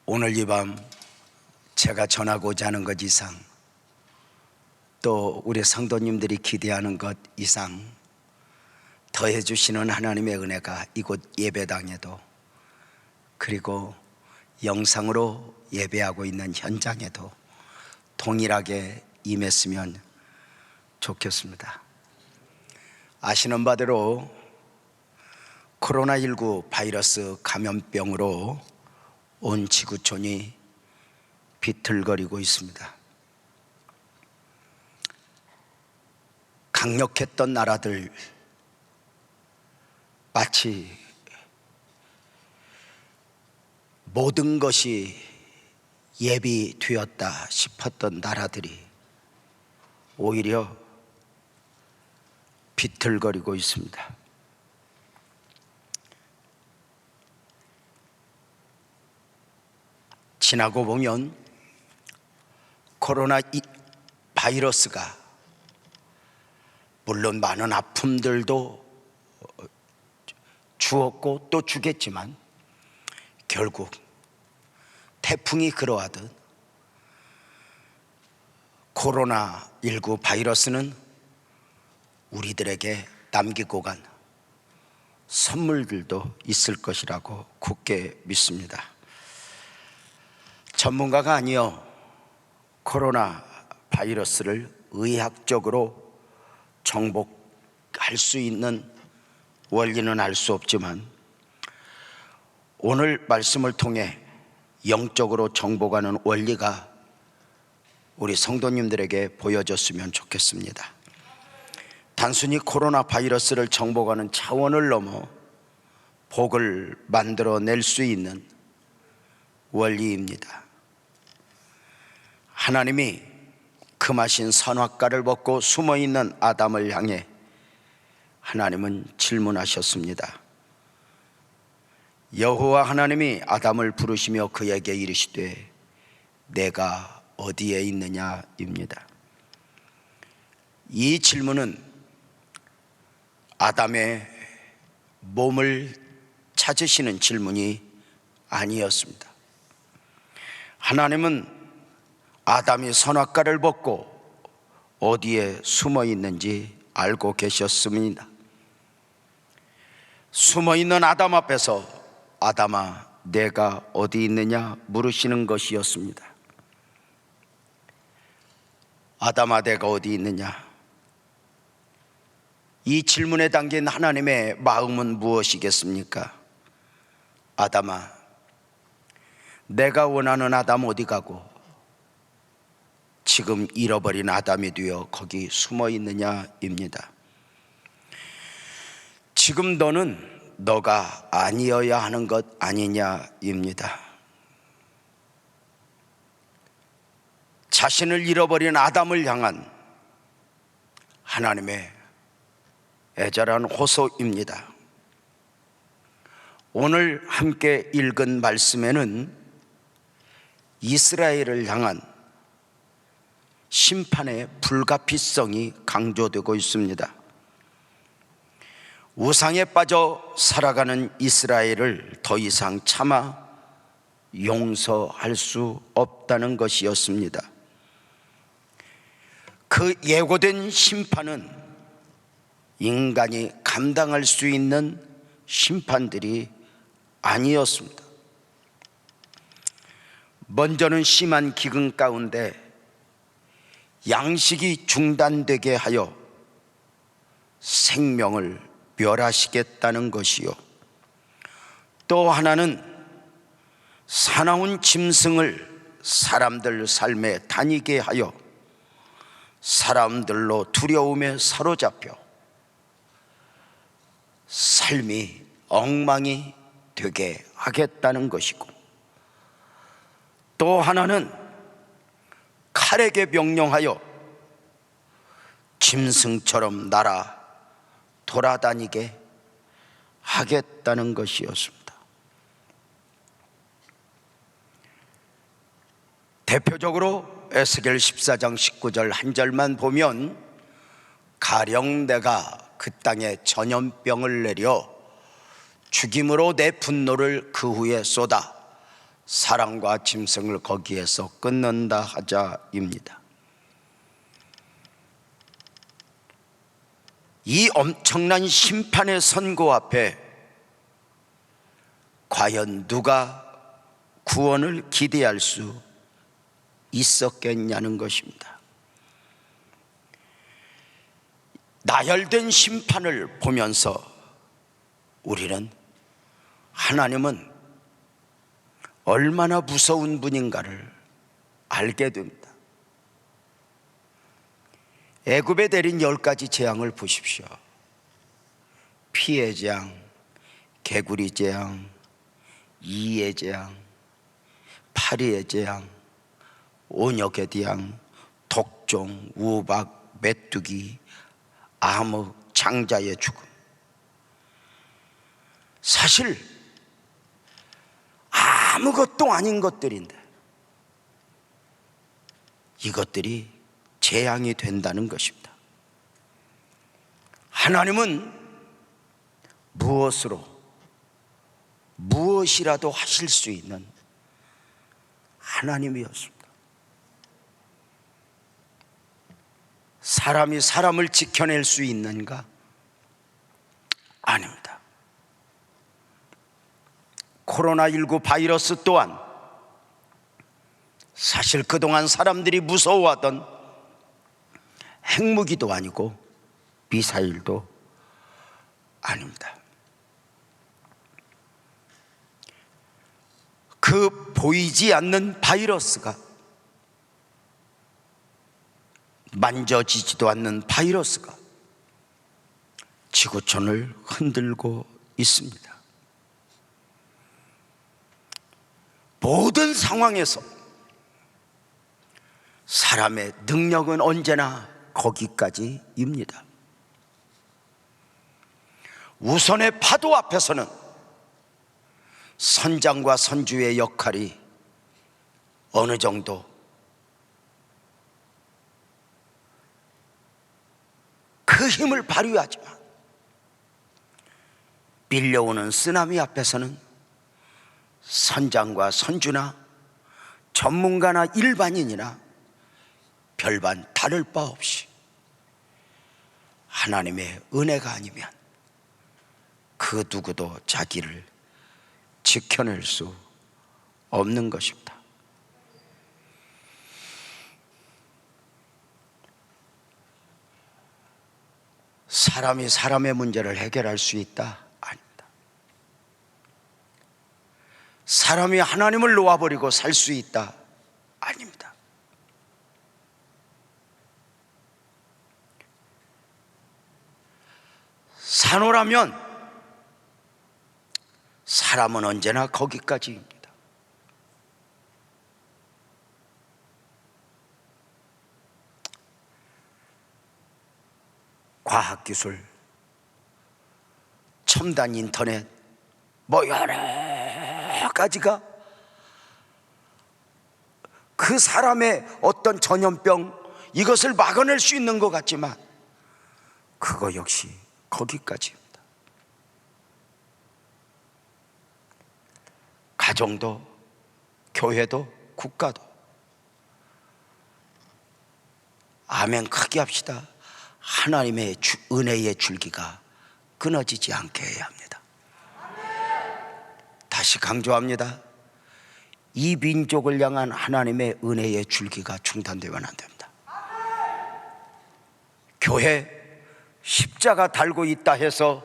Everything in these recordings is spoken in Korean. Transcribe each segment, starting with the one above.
오늘 이 밤 제가 전하고자 하는 것 이상, 또 우리 성도님들이 기대하는 것 이상 더해 주시는 하나님의 은혜가 이곳 예배당에도, 그리고 영상으로 예배하고 있는 현장에도 동일하게 임했으면 좋겠습니다. 아시는 바대로 코로나19 바이러스 감염병으로 온 지구촌이 비틀거리고 있습니다. 강력했던 나라들, 마치 모든 것이 예비되었다 싶었던 나라들이 오히려 비틀거리고 있습니다. 지나고 보면 코로나 바이러스가 물론 많은 아픔들도 주었고 또 주겠지만, 결국 태풍이 그러하듯 코로나19 바이러스는 우리들에게 남기고 간 선물들도 있을 것이라고 굳게 믿습니다. 전문가가 아니여 코로나 바이러스를 의학적으로 정복할 수 있는 원리는 알 수 없지만, 오늘 말씀을 통해 영적으로 정복하는 원리가 우리 성도님들에게 보여졌으면 좋겠습니다. 단순히 코로나 바이러스를 정복하는 차원을 넘어 복을 만들어낼 수 있는 원리입니다. 하나님이 금하신 선악과를 벗고 숨어있는 아담을 향해 하나님은 질문하셨습니다. 여호와 하나님이 아담을 부르시며 그에게 이르시되 내가 어디에 있느냐입니다. 이 질문은 아담의 몸을 찾으시는 질문이 아니었습니다. 하나님은 아담이 선악과를 벗고 어디에 숨어 있는지 알고 계셨습니다. 숨어 있는 아담 앞에서 아담아 내가 어디 있느냐 물으시는 것이었습니다. 아담아 내가 어디 있느냐, 이 질문에 담긴 하나님의 마음은 무엇이겠습니까? 아담아 내가 원하는 아담 어디 가고 지금 잃어버린 아담이 되어 거기 숨어 있느냐입니다. 지금 너는 너가 아니어야 하는 것 아니냐입니다. 자신을 잃어버린 아담을 향한 하나님의 애절한 호소입니다. 오늘 함께 읽은 말씀에는 이스라엘을 향한 심판의 불가피성이 강조되고 있습니다. 우상에 빠져 살아가는 이스라엘을 더 이상 차마 용서할 수 없다는 것이었습니다. 그 예고된 심판은 인간이 감당할 수 있는 심판들이 아니었습니다. 먼저는 심한 기근 가운데 양식이 중단되게 하여 생명을 멸하시겠다는 것이요, 또 하나는 사나운 짐승을 사람들 삶에 다니게 하여 사람들로 두려움에 사로잡혀 삶이 엉망이 되게 하겠다는 것이고, 또 하나는 칼에게 명령하여 짐승처럼 날아 돌아다니게 하겠다는 것이었습니다. 대표적으로 에스겔 14장 19절 한 절만 보면, 가령 내가 그 땅에 전염병을 내려 죽임으로 내 분노를 그 후에 쏟아 사랑과 짐승을 거기에서 끊는다 하자입니다. 이 엄청난 심판의 선고 앞에 과연 누가 구원을 기대할 수 있었겠냐는 것입니다. 나열된 심판을 보면서 우리는 하나님은 얼마나 무서운 분인가를 알게 됩니다. 애굽에 내린 10가지 재앙을 보십시오. 피의 재앙, 개구리 재앙, 이의 재앙, 파리의 재앙, 온역의 재앙, 독종, 우박, 메뚜기, 암흑, 장자의 죽음. 사실 아무것도 아닌 것들인데 이것들이 재앙이 된다는 것입니다. 하나님은 무엇이라도 하실 수 있는 하나님이었습니다. 사람이 사람을 지켜낼 수 있는가? 아닙니다. 코로나19 바이러스 또한 사실 그동안 사람들이 무서워하던 핵무기도 아니고 미사일도 아닙니다. 그 보이지 않는 바이러스가, 만져지지도 않는 바이러스가 지구촌을 흔들고 있습니다. 모든 상황에서 사람의 능력은 언제나 거기까지입니다. 우선의 파도 앞에서는 선장과 선주의 역할이 어느 정도 그 힘을 발휘하지만 밀려오는 쓰나미 앞에서는 선장과 선주나 전문가나 일반인이나 별반 다를 바 없이 하나님의 은혜가 아니면 그 누구도 자기를 지켜낼 수 없는 것입니다. 사람이 사람의 문제를 해결할 수 있다? 아닙니다. 사람이 하나님을 놓아버리고 살 수 있다? 아닙니다. 산호라면 사람은 언제나 거기까지입니다. 과학기술, 첨단 인터넷, 여러 가지가 그 사람의 어떤 전염병, 이것을 막아낼 수 있는 것 같지만 그거 역시 거기까지입니다. 가정도, 교회도, 국가도. 아멘 크게 합시다. 하나님의 은혜의 줄기가 끊어지지 않게 해야 합니다. 다시 강조합니다. 이 민족을 향한 하나님의 은혜의 줄기가 중단되면 안 됩니다. 교회 십자가 달고 있다 해서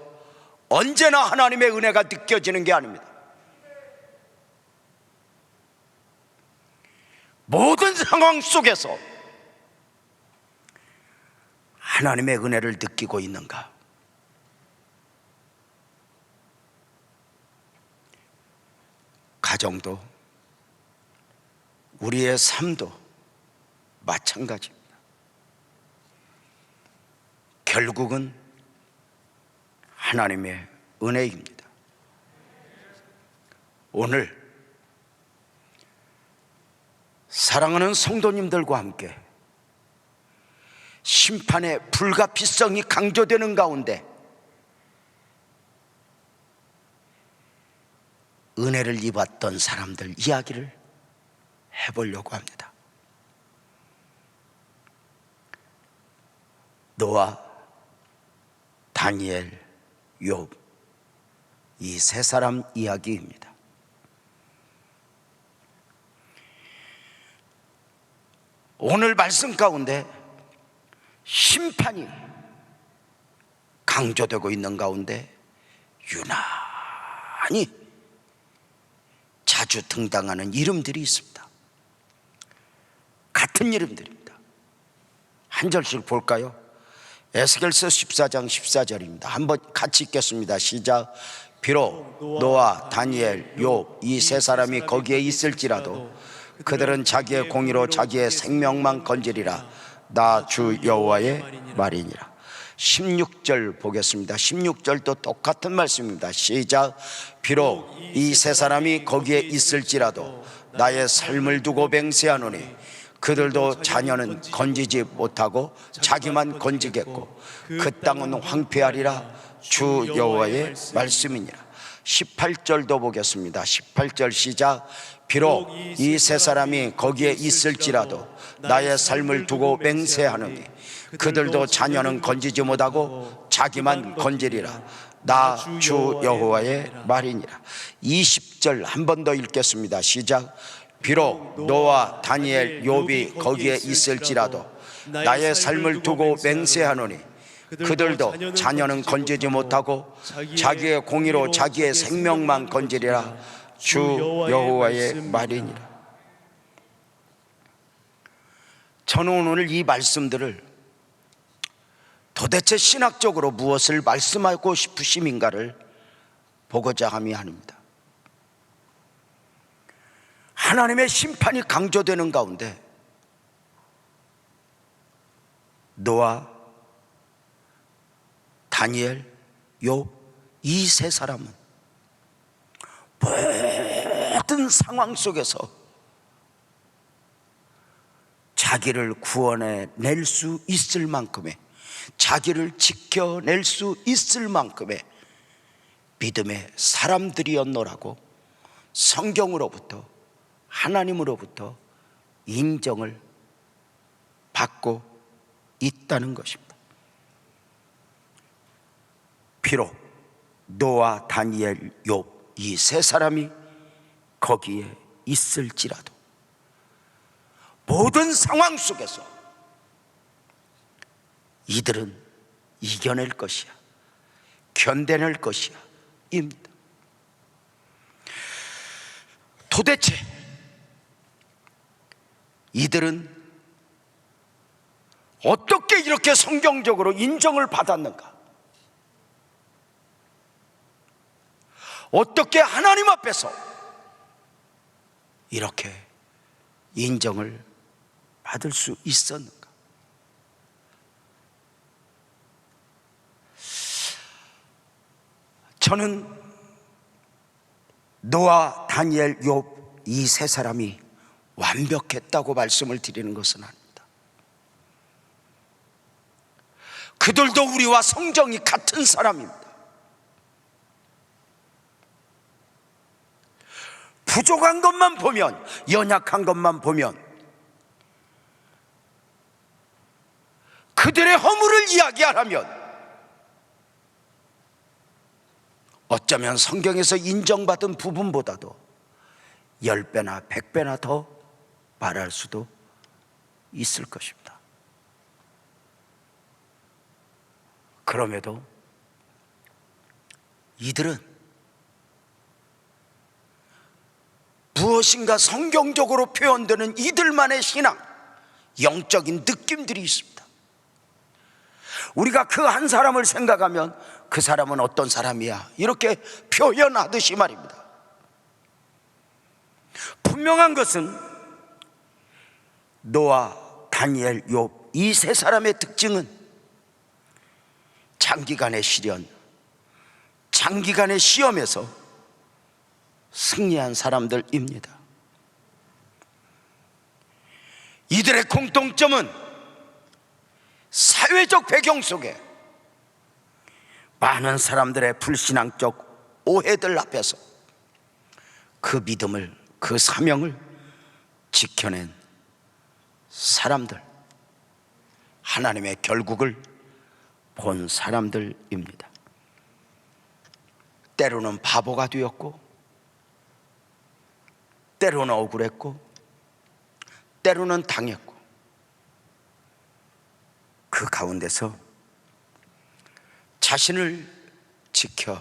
언제나 하나님의 은혜가 느껴지는 게 아닙니다. 모든 상황 속에서 하나님의 은혜를 느끼고 있는가? 가정도, 우리의 삶도 마찬가지입니다. 결국은 하나님의 은혜입니다. 오늘 사랑하는 성도님들과 함께 심판의 불가피성이 강조되는 가운데 은혜를 입었던 사람들 이야기를 해보려고 합니다. 노아, 다니엘, 욥, 이 세 사람 이야기입니다. 오늘 말씀 가운데 심판이 강조되고 있는 가운데 유난히 자주 등장하는 이름들이 있습니다. 같은 이름들입니다. 한 절씩 볼까요? 에스겔서 14장 14절입니다. 한번 같이 읽겠습니다. 시작. 비록 노아, 다니엘, 욥 이 세 사람이 거기에 있을지라도 그들은 자기의 공의로 자기의 생명만 건지리라. 나 주 여호와의 말이니라. 16절 보겠습니다. 16절도 똑같은 말씀입니다. 시작. 비록 이 세 사람이 거기에 있을지라도 나의 삶을 두고 맹세하노니 그들도 자녀는 건지지 못하고 자기만 건지겠고 그 땅은 황폐하리라. 주 여호와의 말씀이니라. 18절도 보겠습니다. 18절 시작. 비록 이 세 사람이 거기에 있을지라도 나의 삶을 두고 맹세하노니 그들도 자녀는 건지지 못하고 자기만 건지리라. 나 주 여호와의 말이니라. 20절 한 번 더 읽겠습니다. 시작. 비록 노아, 다니엘, 욥이 거기에 있을지라도 나의 삶을 두고 맹세하노니 그들도 자녀는 건지지 못하고 자기의 공의로 자기의 생명만 건지리라. 주 여호와의 말이니라. 저는 오늘 이 말씀들을 도대체 신학적으로 무엇을 말씀하고 싶으심인가를 보고자 함이 아닙니다. 하나님의 심판이 강조되는 가운데 노아, 다니엘, 욥 이 세 사람은 모든 상황 속에서 자기를 구원해낼 수 있을 만큼의, 자기를 지켜낼 수 있을 만큼의 믿음의 사람들이었노라고 성경으로부터, 하나님으로부터 인정을 받고 있다는 것입니다. 비록 노아, 다니엘, 욥 이 세 사람이 거기에 있을지라도 모든 상황 속에서 이들은 이겨낼 것이야, 견뎌낼 것이야 입니다. 도대체 이들은 어떻게 이렇게 성경적으로 인정을 받았는가? 어떻게 하나님 앞에서 이렇게 인정을 받을 수 있었는가? 저는 노아, 다니엘, 욥 이 세 사람이 완벽했다고 말씀을 드리는 것은 아닙니다. 그들도 우리와 성정이 같은 사람입니다. 부족한 것만 보면, 연약한 것만 보면 그들의 허물을 이야기하라면 어쩌면 성경에서 인정받은 부분보다도 10배나 100배나 더 말할 수도 있을 것입니다. 그럼에도 이들은 무엇인가 성경적으로 표현되는 이들만의 신앙, 영적인 느낌들이 있습니다. 우리가 그 한 사람을 생각하면 그 사람은 어떤 사람이야 이렇게 표현하듯이 말입니다. 분명한 것은 노아, 다니엘, 욥 이 세 사람의 특징은 장기간의 시련, 장기간의 시험에서 승리한 사람들입니다. 이들의 공통점은 사회적 배경 속에 많은 사람들의 불신앙적 오해들 앞에서 그 믿음을, 그 사명을 지켜낸 사람들, 하나님의 결국을 본 사람들입니다. 때로는 바보가 되었고, 때로는 억울했고, 때로는 당했고, 그 가운데서 자신을 지켜냈던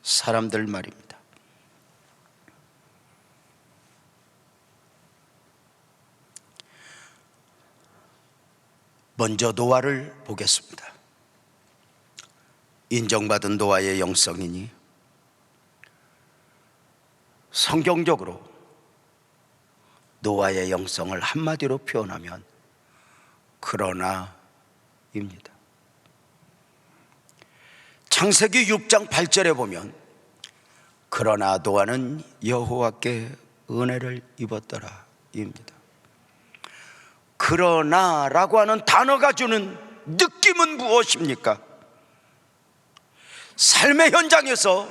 사람들 말입니다. 먼저 노아를 보겠습니다. 인정받은 노아의 영성이니 성경적으로 노아의 영성을 한마디로 표현하면 그러나입니다. 창세기 6장 8절에 보면 그러나 노아는 여호와께 은혜를 입었더라 입니다. 그러나라고 하는 단어가 주는 느낌은 무엇입니까? 삶의 현장에서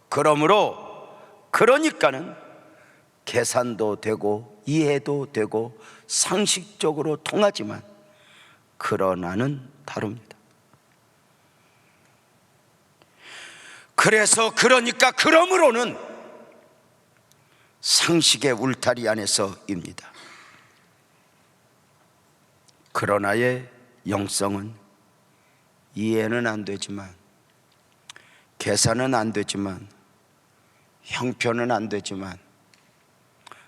그러므로 그러니까는 계산도 되고 이해도 되고 상식적으로 통하지만 그러나는 다릅니다. 그러니까 그러므로는 상식의 울타리 안에서입니다. 그러나의 영성은 이해는 안 되지만, 계산은 안 되지만, 형편은 안 되지만,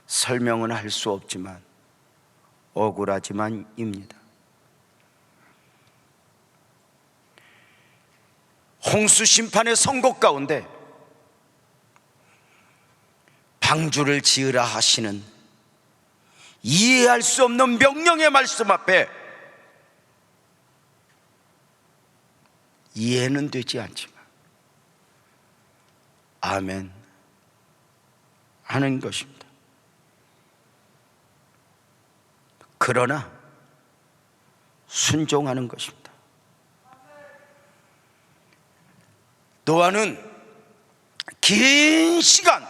설명은 할 수 없지만 억울하지만입니다. 홍수 심판의 선고 가운데 방주를 지으라 하시는 이해할 수 없는 명령의 말씀 앞에 이해는 되지 않지만 아멘 하는 것입니다. 그러나 순종하는 것입니다. 노아는 긴 시간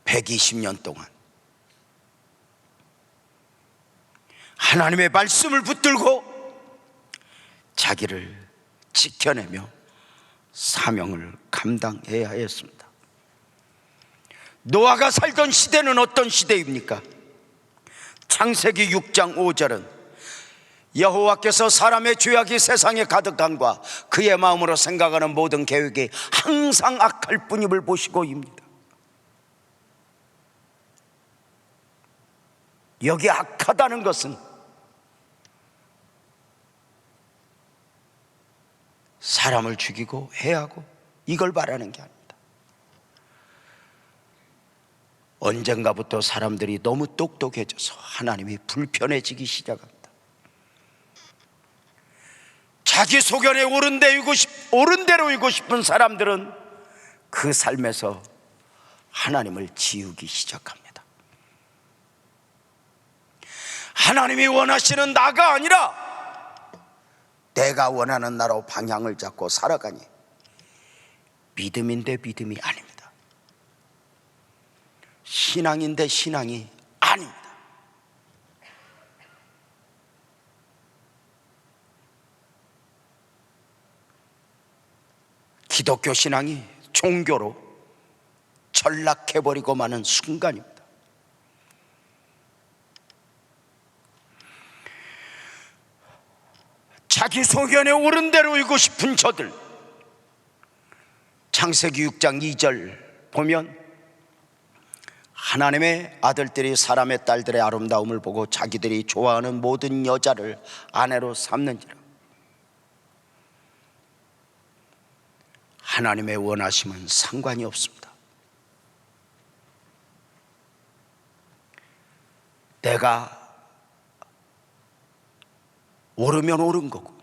120년 동안 하나님의 말씀을 붙들고 자기를 지켜내며 사명을 감당해야 했습니다. 노아가 살던 시대는 어떤 시대입니까? 창세기 6장 5절은 여호와께서 사람의 죄악이 세상에 가득함과 그의 마음으로 생각하는 모든 계획이 항상 악할 뿐임을 보시고입니다. 여기 악하다는 것은 사람을 죽이고 해하고 이걸 말하는 게 아닙니다. 언젠가부터 사람들이 너무 똑똑해져서 하나님이 불편해지기 시작합니다. 자기 소견에 옳은 대로 이고 싶은 사람들은 그 삶에서 하나님을 지우기 시작합니다. 하나님이 원하시는 나가 아니라 내가 원하는 나로 방향을 잡고 살아가니 믿음인데 믿음이 아닙니다. 신앙인데 신앙이 아닙니다. 기독교 신앙이 종교로 전락해버리고 마는 순간입니다. 자기 소견에 옳은 대로 이고 싶은 저들, 창세기 6장 2절 보면 하나님의 아들들이 사람의 딸들의 아름다움을 보고 자기들이 좋아하는 모든 여자를 아내로 삼는지라. 하나님의 원하심은 상관이 없습니다. 내가 옳으면 옳은 거고,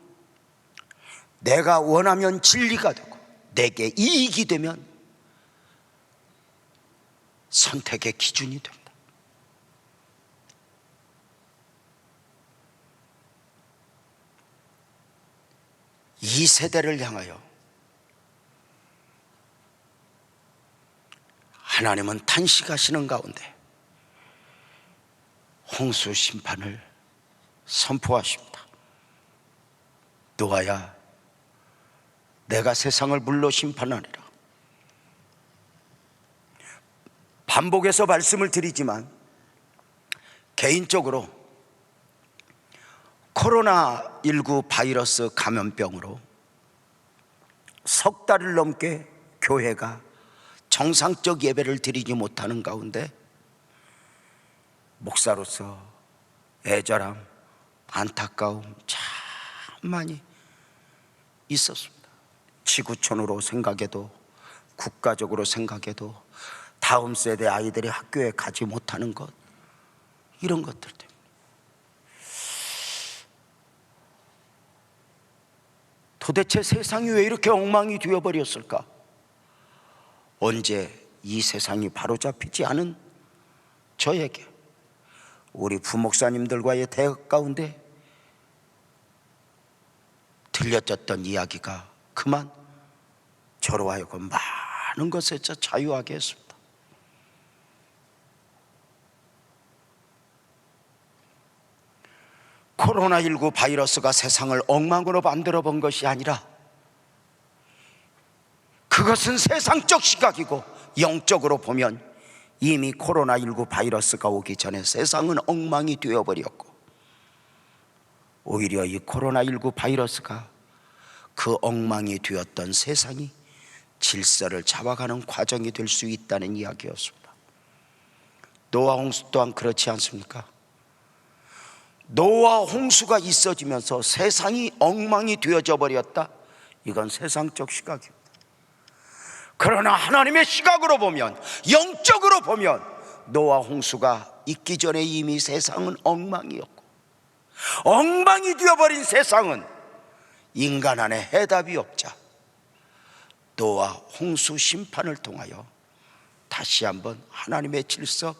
내가 원하면 진리가 되고, 내게 이익이 되면 선택의 기준이 됩니다. 이 세대를 향하여 하나님은 탄식하시는 가운데 홍수 심판을 선포하십니다. 노아야, 내가 세상을 물로 심판하리라. 반복해서 말씀을 드리지만 개인적으로 코로나19 바이러스 감염병으로 석 달을 넘게 교회가 정상적 예배를 드리지 못하는 가운데 목사로서 애절함, 안타까움 참 많이 있었습니다. 지구촌으로 생각해도, 국가적으로 생각해도 다음 세대 아이들이 학교에 가지 못하는 것, 이런 것들 때문에 도대체 세상이 왜 이렇게 엉망이 되어버렸을까? 언제 이 세상이 바로잡히지 않은 저에게 우리 부목사님들과의 대화 가운데 들려졌던 이야기가 그만 저로 하여금 많은 것에서 자유하게 했습니다. 코로나19 바이러스가 세상을 엉망으로 만들어 본 것이 아니라 그것은 세상적 시각이고, 영적으로 보면 이미 코로나19 바이러스가 오기 전에 세상은 엉망이 되어버렸고, 오히려 이 코로나19 바이러스가 그 엉망이 되었던 세상이 질서를 잡아가는 과정이 될 수 있다는 이야기였습니다. 노아 홍수 또한 그렇지 않습니까? 노아 홍수가 있어지면서 세상이 엉망이 되어져 버렸다. 이건 세상적 시각입니다. 그러나 하나님의 시각으로 보면, 영적으로 보면 노아 홍수가 있기 전에 이미 세상은 엉망이었고, 엉망이 되어버린 세상은 인간 안에 해답이 없자 노아 홍수 심판을 통하여 다시 한번 하나님의 질서,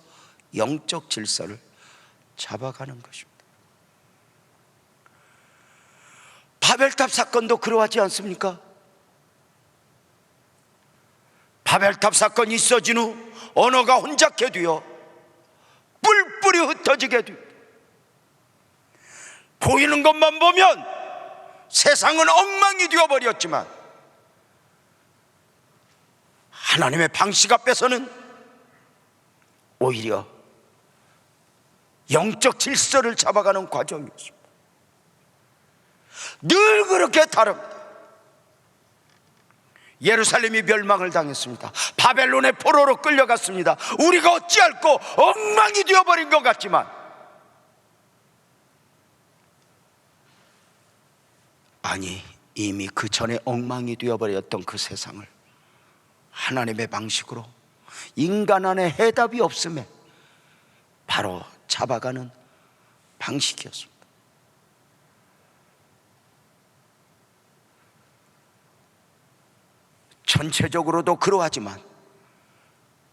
영적 질서를 잡아가는 것입니다. 바벨탑 사건도 그러하지 않습니까? 바벨탑 사건이 있어진 후 언어가 혼잡게 되어 뿔뿔이 흩어지게 되어 보이는 것만 보면 세상은 엉망이 되어버렸지만 하나님의 방식 앞에서는 오히려 영적 질서를 잡아가는 과정이었습니다. 늘 그렇게 다릅니다. 예루살렘이 멸망을 당했습니다. 바벨론의 포로로 끌려갔습니다. 우리가 어찌할꼬 엉망이 되어버린 것 같지만, 아니, 이미 그 전에 엉망이 되어버렸던 그 세상을 하나님의 방식으로 인간 안에 해답이 없음에 바로 잡아가는 방식이었습니다. 전체적으로도 그러하지만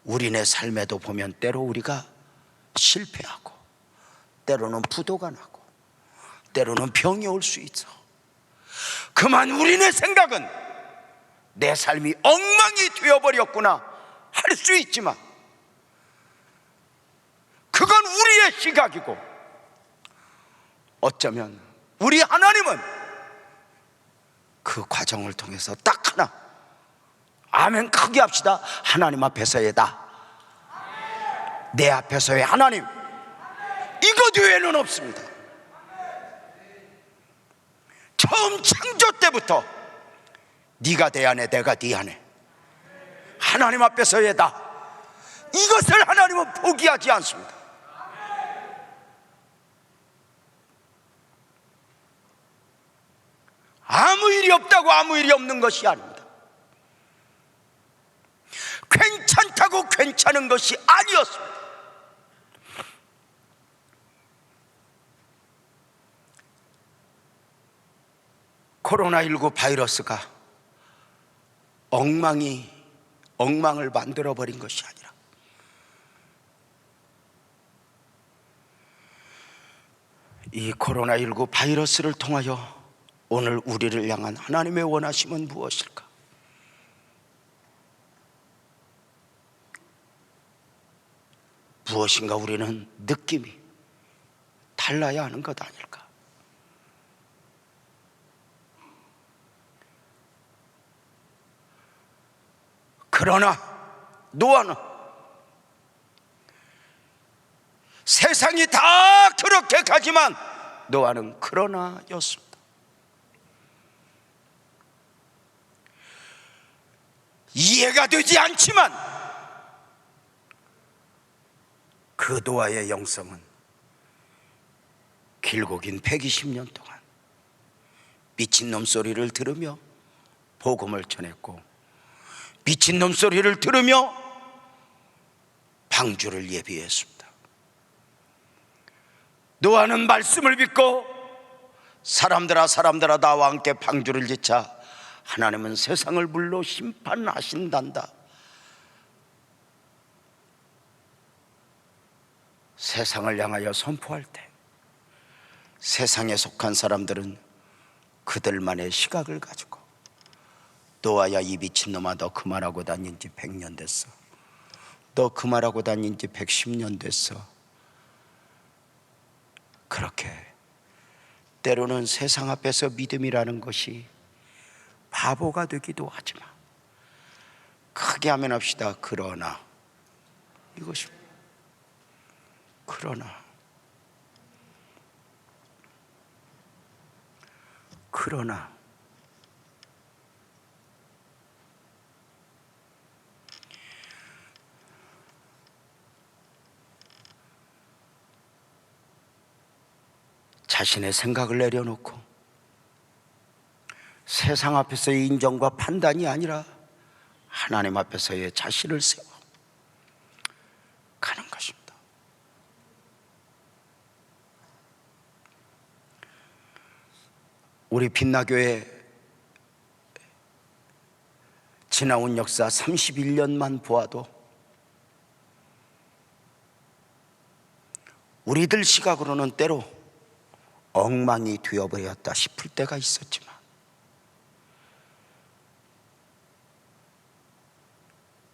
우리네 삶에도 보면 때로 우리가 실패하고, 때로는 부도가 나고, 때로는 병이 올 수 있어. 그만 우리네 생각은 내 삶이 엉망이 되어버렸구나 할 수 있지만, 그건 우리의 시각이고, 어쩌면 우리 하나님은 그 과정을 통해서 딱 하나, 아멘 크게 합시다. 하나님 앞에서의 나, 내 앞에서의 하나님, 이것 외에는 없습니다. 처음 창조 때부터 네가 내 안에 내가 네 안에, 하나님 앞에서의 나, 이것을 하나님은 포기하지 않습니다. 아무 일이 없다고 아무 일이 없는 것이 아닙니다. 괜찮다고 괜찮은 것이 아니었습니다. 코로나19 바이러스가 엉망을 만들어버린 것이 아니라 이 코로나19 바이러스를 통하여 오늘 우리를 향한 하나님의 원하심은 무엇일까? 무엇인가 우리는 느낌이 달라야 하는 것 아닐까? 그러나 노아는 세상이 다 그렇게 가지만 노아는 그러나였습니다. 이해가 되지 않지만 그 노아의 영성은 길고 긴 120년 동안 미친놈 소리를 들으며 복음을 전했고, 미친놈 소리를 들으며 방주를 예비했습니다. 노아는 말씀을 믿고 사람들아 나와 함께 방주를 짓자 하나님은 세상을 물로 심판하신단다. 세상을 향하여 선포할 때 세상에 속한 사람들은 그들만의 시각을 가지고 노아야 이 미친놈아 너 그 말하고 다닌 지 100년 됐어, 너 그 말하고 다닌 지 110년 됐어. 그렇게 때로는 세상 앞에서 믿음이라는 것이 바보가 되기도 하지만 크게 하면 합시다. 그러나 이것입니다. 그러나 자신의 생각을 내려놓고 세상 앞에서의 인정과 판단이 아니라 하나님 앞에서의 자신을 세워 가는 것입니다. 우리 빛나교회 지나온 역사 31년만 보아도 우리들 시각으로는 때로 엉망이 되어버렸다 싶을 때가 있었지만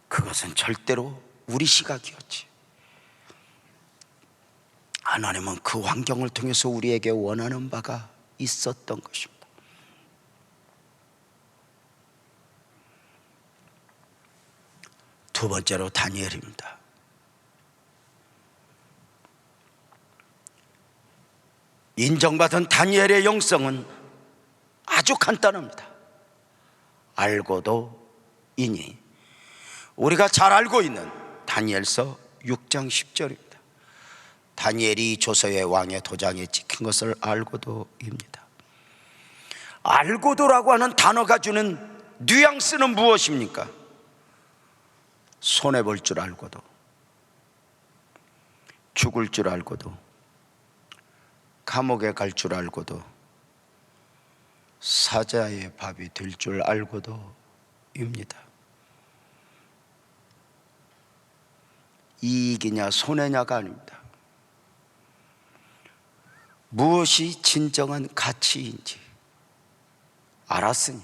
그것은 절대로 우리 시각이었지. 하나님은 그 환경을 통해서 우리에게 원하는 바가 있었던 것입니다. 두 번째로 다니엘입니다. 인정받은 다니엘의 영성은 아주 간단합니다. 알고도 이니, 우리가 잘 알고 있는 다니엘서 6장 10절입니다. 다니엘이 조서의 왕의 도장에 찍힌 것을 알고도입니다. 알고도라고 하는 단어가 주는 뉘앙스는 무엇입니까? 손해볼 줄 알고도, 죽을 줄 알고도, 감옥에 갈 줄 알고도, 사자의 밥이 될 줄 알고도입니다. 이익이냐 손해냐가 아닙니다. 무엇이 진정한 가치인지 알았으니,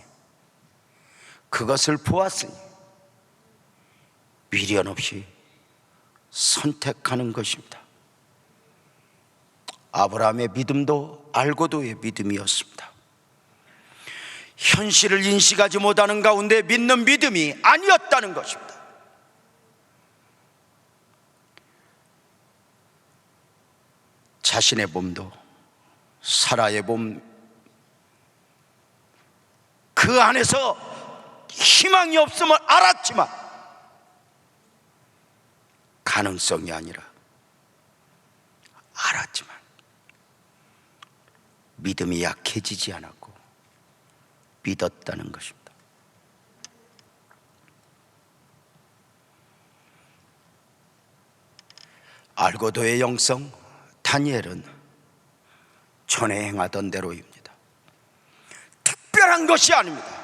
그것을 보았으니 미련 없이 선택하는 것입니다. 아브라함의 믿음도 알고도의 믿음이었습니다. 현실을 인식하지 못하는 가운데 믿는 믿음이 아니었다는 것입니다. 자신의 몸도 사라의 몸, 그 안에서 희망이 없음을 알았지만 가능성이 아니라 알았지만 믿음이 약해지지 않았고 믿었다는 것입니다. 알고도의 영성 다니엘은 전에 행하던 대로입니다. 특별한 것이 아닙니다.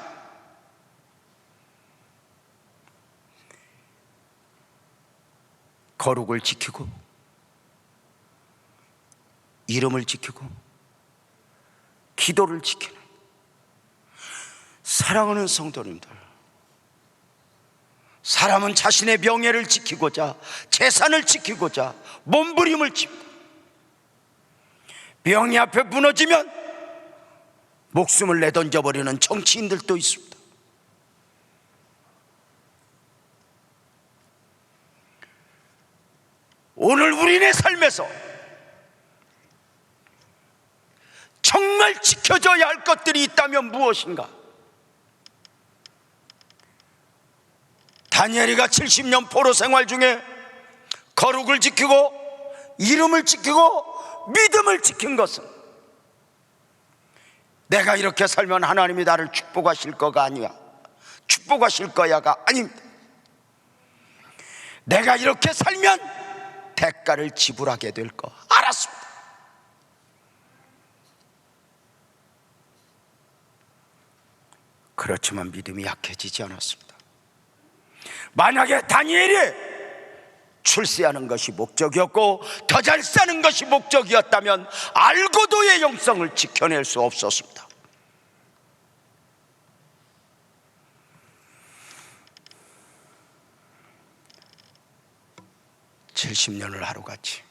거룩을 지키고 이름을 지키고 기도를 지키는 사랑하는 성도님들, 사람은 자신의 명예를 지키고자, 재산을 지키고자 몸부림을 칩니다. 명예 앞에 무너지면 목숨을 내던져버리는 정치인들도 있습니다. 오늘 우리네 삶에서 정말 지켜져야 할 것들이 있다면 무엇인가? 다니엘이가 70년 포로 생활 중에 거룩을 지키고 이름을 지키고 믿음을 지킨 것은 내가 이렇게 살면 하나님이 나를 축복하실 거가 아니야, 축복하실 거야가 아닙니다. 내가 이렇게 살면 대가를 지불하게 될 거 알았습니다. 그렇지만 믿음이 약해지지 않았습니다. 만약에 다니엘이 출세하는 것이 목적이었고 더 잘 사는 것이 목적이었다면 알고도의 영성을 지켜낼 수 없었습니다. (70년을) 하루같이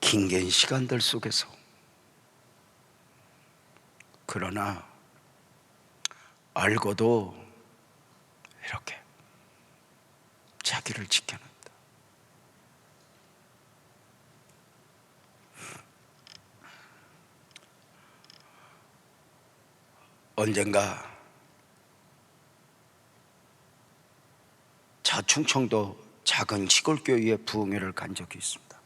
긴 시간들 속에서, 그러나 알고도 이렇게 자기를 지켜낸다. 언젠가 충청도 작은 시골 교회에 부흥회를 간 적이 있습니다.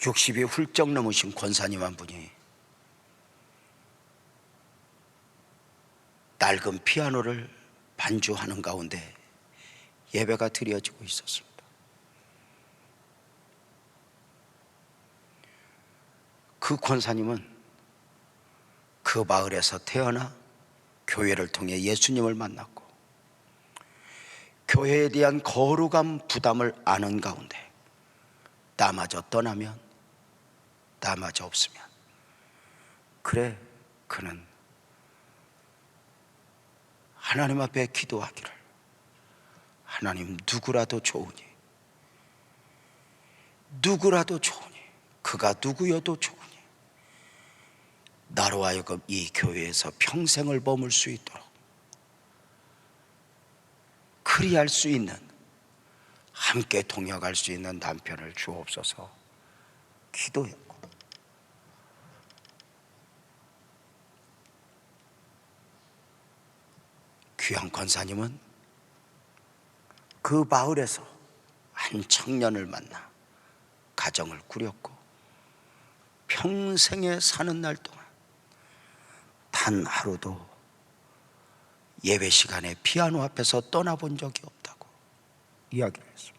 60이 훌쩍 넘으신 권사님 한 분이 낡은 피아노를 반주하는 가운데 예배가 드려지고 있었습니다. 그 권사님은 그 마을에서 태어나 교회를 통해 예수님을 만났고 교회에 대한 거룩한 부담을 아는 가운데 나마저 떠나면 나마저 없으면, 그래 그는 하나님 앞에 기도하기를, 하나님 누구라도 좋으니 그가 누구여도 좋으니 나로 하여금 이 교회에서 평생을 머물 수 있도록 그리할 수 있는, 함께 동역할 수 있는 남편을 주옵소서 기도했고, 귀한 권사님은 그 마을에서 한 청년을 만나 가정을 꾸렸고 평생에 사는 날 동안 단 하루도 예배 시간에 피아노 앞에서 떠나본 적이 없다고 이야기를 했습니다.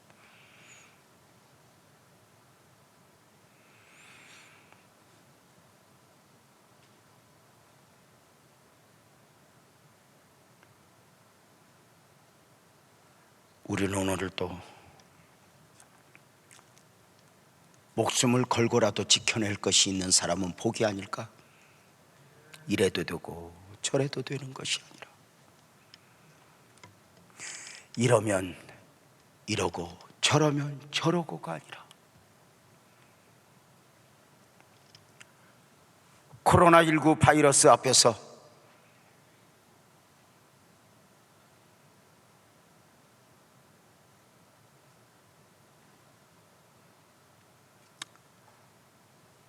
우리는 오늘도 목숨을 걸고라도 지켜낼 것이 있는 사람은 복이 아닐까? 이래도 되고 저래도 되는 것이 아니라 이러면 이러고 저러면 저러고가 아니라 코로나19 바이러스 앞에서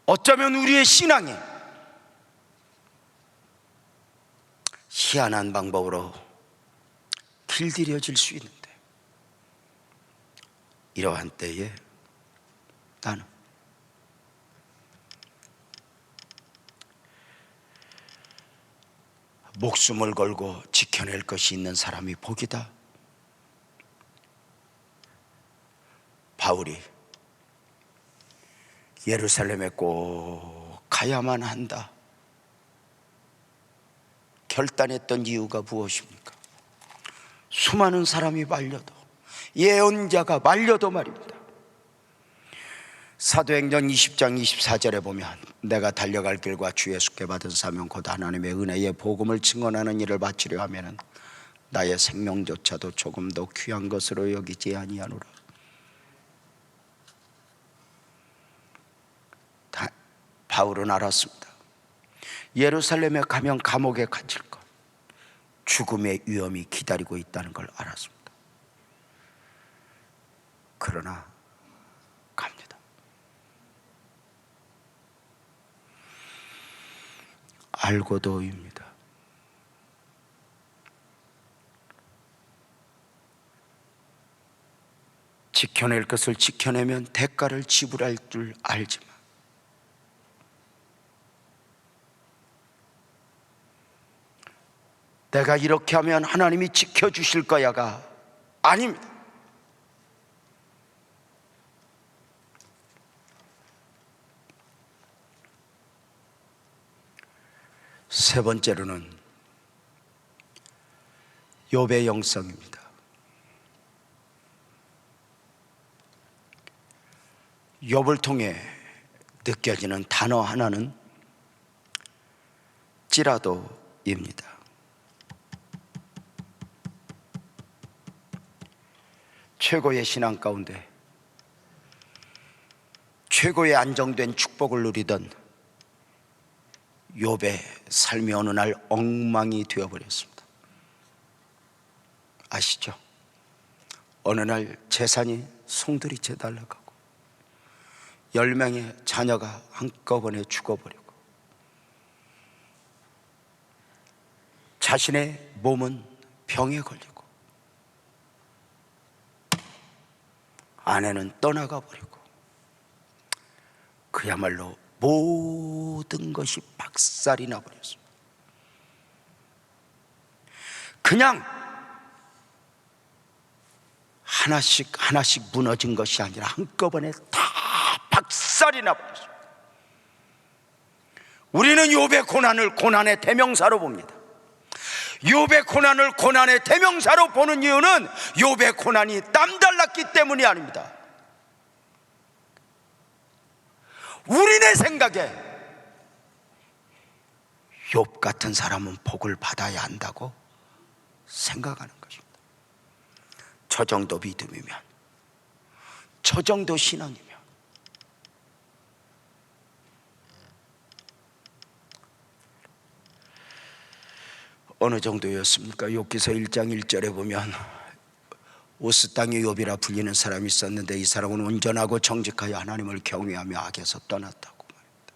어쩌면 우리의 신앙이 희한한 방법으로 길들여질 수 있는데, 이러한 때에 나는 목숨을 걸고 지켜낼 것이 있는 사람이 복이다. 바울이 예루살렘에 꼭 가야만 한다 결단했던 이유가 무엇입니까? 수많은 사람이 말려도, 예언자가 말려도 말입니다. 사도행전 20장 24절에 보면 내가 달려갈 길과 주 예수께 받은 사명 곧 하나님의 은혜의 복음을 증언하는 일을 바치려 하면은 나의 생명조차도 조금도 귀한 것으로 여기지 아니하노라. 바울은 알았습니다. 예루살렘에 가면 감옥에 갇힐 것, 죽음의 위험이 기다리고 있다는 걸 알았습니다. 그러나 갑니다. 알고도입니다. 지켜낼 것을 지켜내면 대가를 지불할 줄 알지만 내가 이렇게 하면 하나님이 지켜주실 거야가 아닙니다. 세 번째로는 욥의 영성입니다. 욥을 통해 느껴지는 단어 하나는 찌라도입니다. 최고의 신앙 가운데 최고의 안정된 축복을 누리던 욥의 삶이 어느 날 엉망이 되어버렸습니다. 아시죠? 어느 날 재산이 송두리째 날아가고 10명의 자녀가 한꺼번에 죽어버리고 자신의 몸은 병에 걸리고 아내는 떠나가 버리고 그야말로 모든 것이 박살이 나버렸습니다. 그냥 하나씩 하나씩 무너진 것이 아니라 한꺼번에 다 박살이 나버렸습니다. 우리는 욥의 고난을 고난의 대명사로 봅니다. 욥의 고난을 고난의 대명사로 보는 이유는 욥의 고난이 남달랐기 때문이 아닙니다. 우리네 생각에 욥 같은 사람은 복을 받아야 한다고 생각하는 것입니다. 저 정도 믿음이면, 저 정도 신앙이면 어느 정도였습니까? 욥기서 1장 1절에 보면 우스 땅의 욥이라 불리는 사람이 있었는데 이 사람은 온전하고 정직하여 하나님을 경외하며 악에서 떠났다고 말합니다.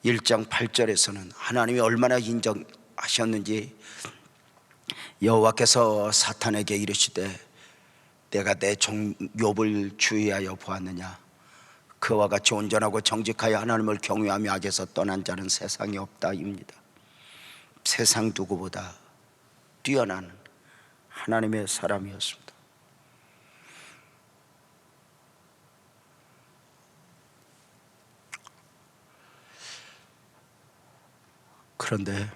1장 8절에서는 하나님이 얼마나 인정하셨는지 여호와께서 사탄에게 이르시되 내가 내 종 욥을 주의하여 보았느냐 그와 같이 온전하고 정직하여 하나님을 경외하며 악에서 떠난 자는 세상에 없다입니다. 세상 누구보다 뛰어난 하나님의 사람이었습니다. 그런데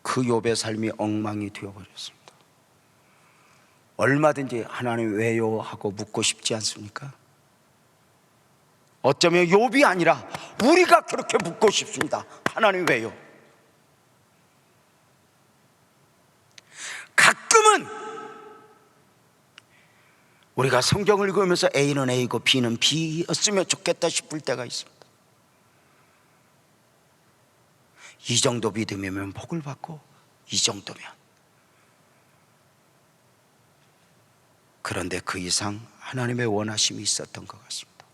그 욥의 삶이 엉망이 되어버렸습니다. 얼마든지 하나님 왜요 하고 묻고 싶지 않습니까? 어쩌면 욥이 아니라 우리가 그렇게 묻고 싶습니다. 하나님 왜요? 가끔은 우리가 성경을 읽으면서 A는 A고 B는 B였으면 좋겠다 싶을 때가 있습니다. 이 정도 믿음이면 복을 받고 이 정도면, 그런데 그 이상 하나님의 원하심이 있었던 것 같습니다.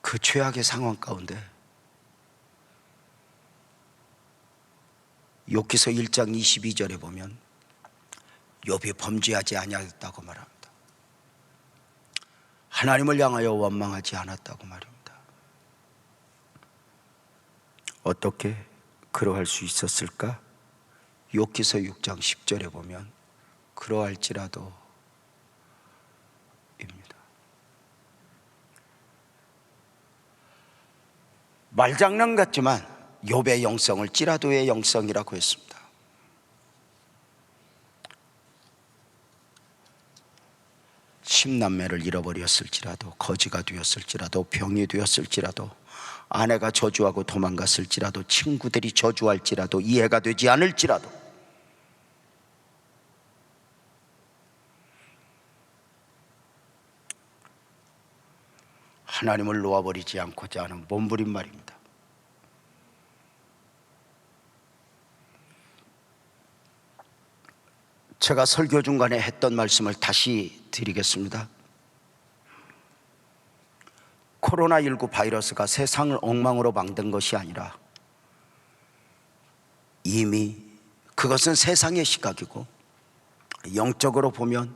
그 최악의 상황 가운데 욥기서 1장 22절에 보면 욥이 범죄하지 아니하였다고 말합니다. 하나님을 향하여 원망하지 않았다고 말입니다. 어떻게 그러할 수 있었을까? 욥기서 6장 10절에 보면 그러할지라도 입니다. 말장난 같지만 욥의 영성을 찌라도의 영성이라고 했습니다. 십남매를 잃어버렸을지라도, 거지가 되었을지라도, 병이 되었을지라도, 아내가 저주하고 도망갔을지라도, 친구들이 저주할지라도, 이해가 되지 않을지라도, 하나님을 놓아버리지 않고자 하는 몸부림말입니다. 제가 설교 중간에 했던 말씀을 다시 드리겠습니다. 코로나19 바이러스가 세상을 엉망으로 만든 것이 아니라 이미 그것은 세상의 시각이고, 영적으로 보면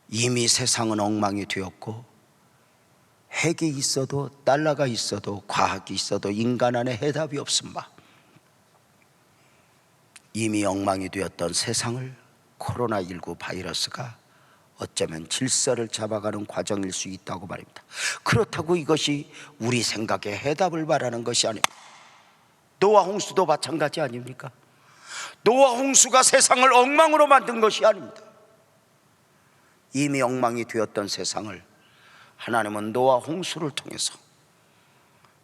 이미 세상은 엉망이 되었고, 핵이 있어도 달러가 있어도 과학이 있어도 인간 안에 해답이 없습니다. 이미 엉망이 되었던 세상을 코로나19 바이러스가 어쩌면 질서를 잡아가는 과정일 수 있다고 말입니다. 그렇다고 이것이 우리 생각에 해답을 말하는 것이 아닙니다. 노아 홍수도 마찬가지 아닙니까? 노아 홍수가 세상을 엉망으로 만든 것이 아닙니다. 이미 엉망이 되었던 세상을 하나님은 노아 홍수를 통해서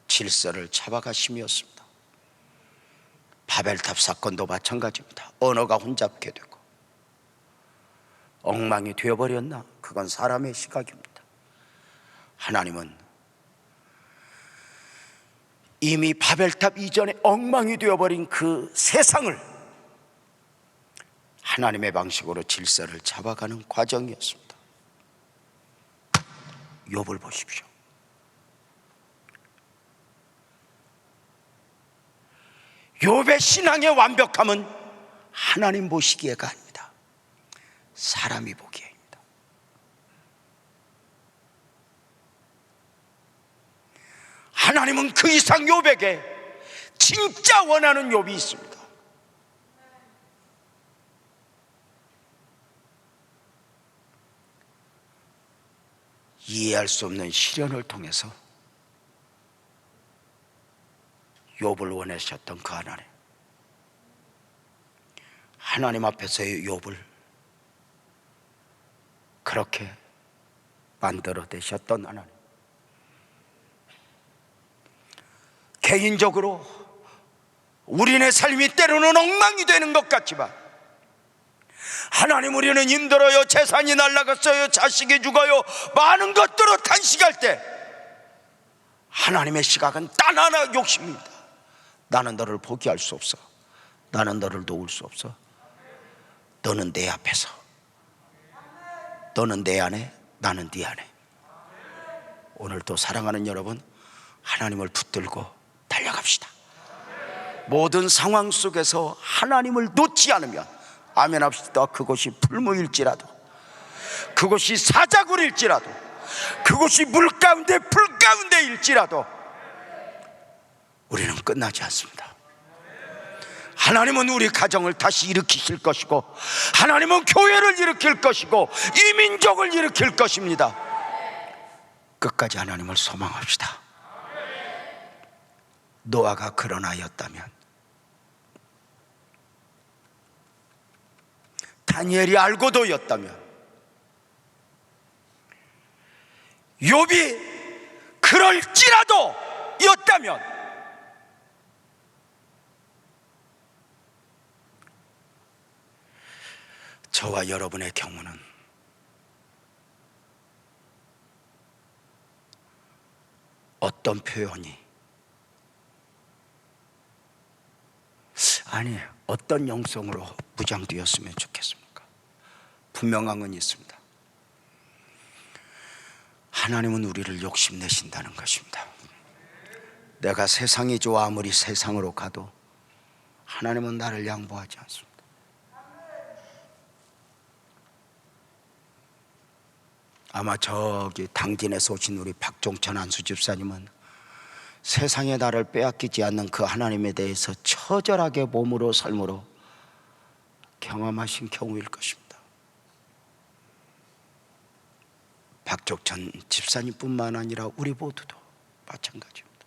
질서를 잡아가심이었습니다. 바벨탑 사건도 마찬가지입니다. 언어가 혼잡게 되고 엉망이 되어버렸나? 그건 사람의 시각입니다. 하나님은 이미 바벨탑 이전에 엉망이 되어버린 그 세상을 하나님의 방식으로 질서를 잡아가는 과정이었습니다. 욥을 보십시오. 욥의 신앙의 완벽함은 하나님 보시기에가 아닙니다. 사람이 보기에입니다. 하나님은 그 이상 욥에게 진짜 원하는 욥이 있습니다. 이해할 수 없는 시련을 통해서 욥을 원하셨던 그 하나님 앞에서의 욥을 그렇게 만들어내셨던 하나님. 개인적으로 우리네 삶이 때로는 엉망이 되는 것 같지만, 하나님 우리는 힘들어요, 재산이 날아갔어요, 자식이 죽어요, 많은 것들로 탄식할 때 하나님의 시각은 단 하나 욕심입니다. 나는 너를 포기할 수 없어. 나는 너를 도울 수 없어. 너는 내 앞에서, 너는 내 안에, 나는 네 안에. 오늘도 사랑하는 여러분, 하나님을 붙들고 달려갑시다. 모든 상황 속에서 하나님을 놓지 않으면, 아멘 합시다. 그것이 풀무일지라도, 그것이 사자굴일지라도, 그것이 물 가운데 불 가운데일지라도 우리는 끝나지 않습니다. 하나님은 우리 가정을 다시 일으키실 것이고, 하나님은 교회를 일으킬 것이고, 이 민족을 일으킬 것입니다. 끝까지 하나님을 소망합시다. 노아가 그런 아이였다면, 다니엘이 알고도였다면, 욥이 그럴지라도 였다면, 저와 여러분의 경우는 어떤 표현이, 아니 어떤 영성으로 무장되었으면 좋겠습니까? 분명한 건 있습니다. 하나님은 우리를 욕심내신다는 것입니다. 내가 세상이 좋아 아무리 세상으로 가도 하나님은 나를 양보하지 않습니다. 아마 저기 당진에서 오신 우리 박종천 안수 집사님은 세상에 나를 빼앗기지 않는 그 하나님에 대해서 처절하게 몸으로 삶으로 경험하신 경우일 것입니다. 박종천 집사님뿐만 아니라 우리 모두도 마찬가지입니다.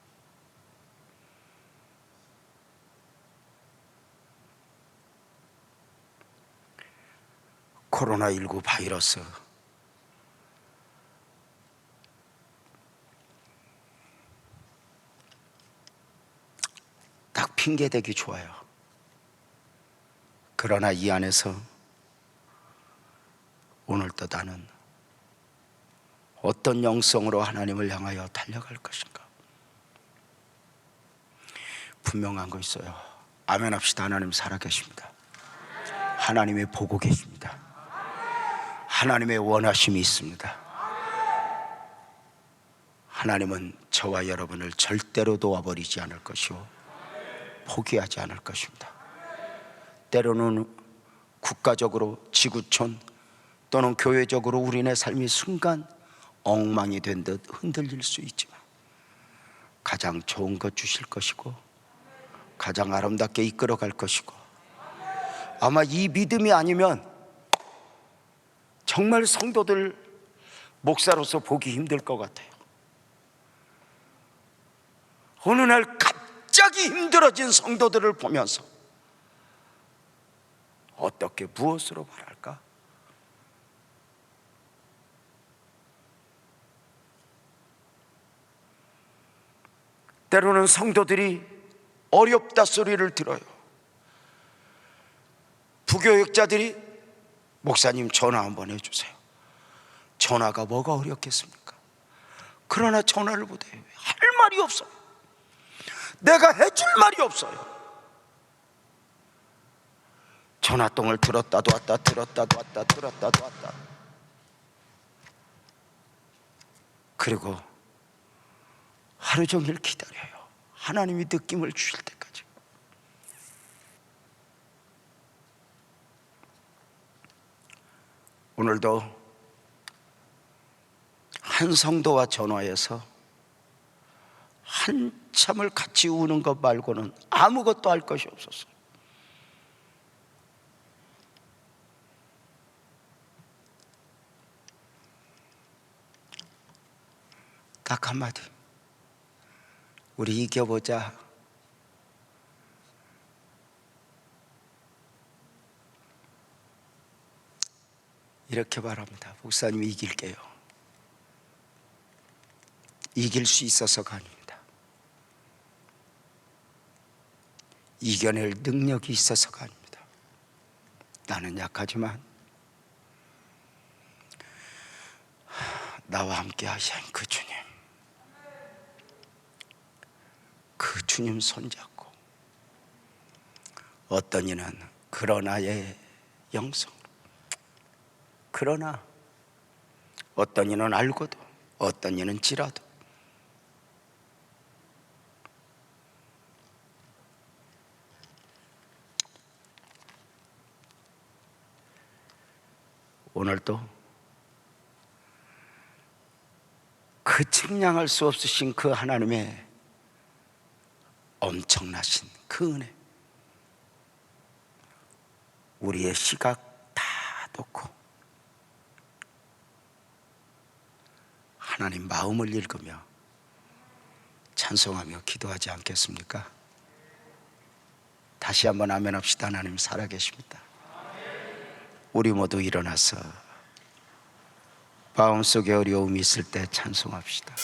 코로나19 바이러스, 핑계대기 좋아요. 그러나 이 안에서 오늘도 나는 어떤 영성으로 하나님을 향하여 달려갈 것인가? 분명한 거 있어요. 아멘 합시다. 하나님 살아계십니다. 하나님이 보고 계십니다. 하나님의 원하심이 있습니다. 하나님은 저와 여러분을 절대로 놓아버리지 않을 것이요 포기하지 않을 것입니다. 때로는 국가적으로, 지구촌 또는 교회적으로 우리네 삶이 순간 엉망이 된 듯 흔들릴 수 있지만 가장 좋은 것 주실 것이고 가장 아름답게 이끌어갈 것이고, 아마 이 믿음이 아니면 정말 성도들 목사로서 보기 힘들 것 같아요. 어느 날 갑자기 힘들어진 성도들을 보면서 어떻게 무엇으로 말할까? 때로는 성도들이 어렵다 소리를 들어요. 부교육자들이 목사님 전화 한번 해주세요. 전화가 뭐가 어렵겠습니까? 그러나 전화를 못해요. 할 말이 없어요. 내가 해줄 말이 없어요. 전화통을 들었다 놨다 들었다 놨다 들었다 놨다. 그리고 하루 종일 기다려요. 하나님이 느낌을 주실 때까지. 오늘도 한 성도와 전화해서 한참을 같이 우는 것 말고는 아무것도 할 것이 없었어요. 딱 한마디, 우리 이겨보자. 이렇게 말합니다. 목사님 이길게요. 이길 수 있어서가 아닙니다. 이겨낼 능력이 있어서가 아닙니다. 나는 약하지만 나와 함께 하신 그 주님, 그 주님 손잡고 어떤 이는 그러나의 영성, 그러나 어떤 이는 알고도 어떤 이는 지라도 오늘도 그 측량할 수 없으신 그 하나님의 엄청나신 그 은혜, 우리의 시각 다 놓고 하나님 마음을 읽으며 찬송하며 기도하지 않겠습니까? 다시 한번 아멘 합시다. 하나님 살아계십니다. 우리 모두 일어나서 마음속에 어려움이 있을 때 찬송합시다.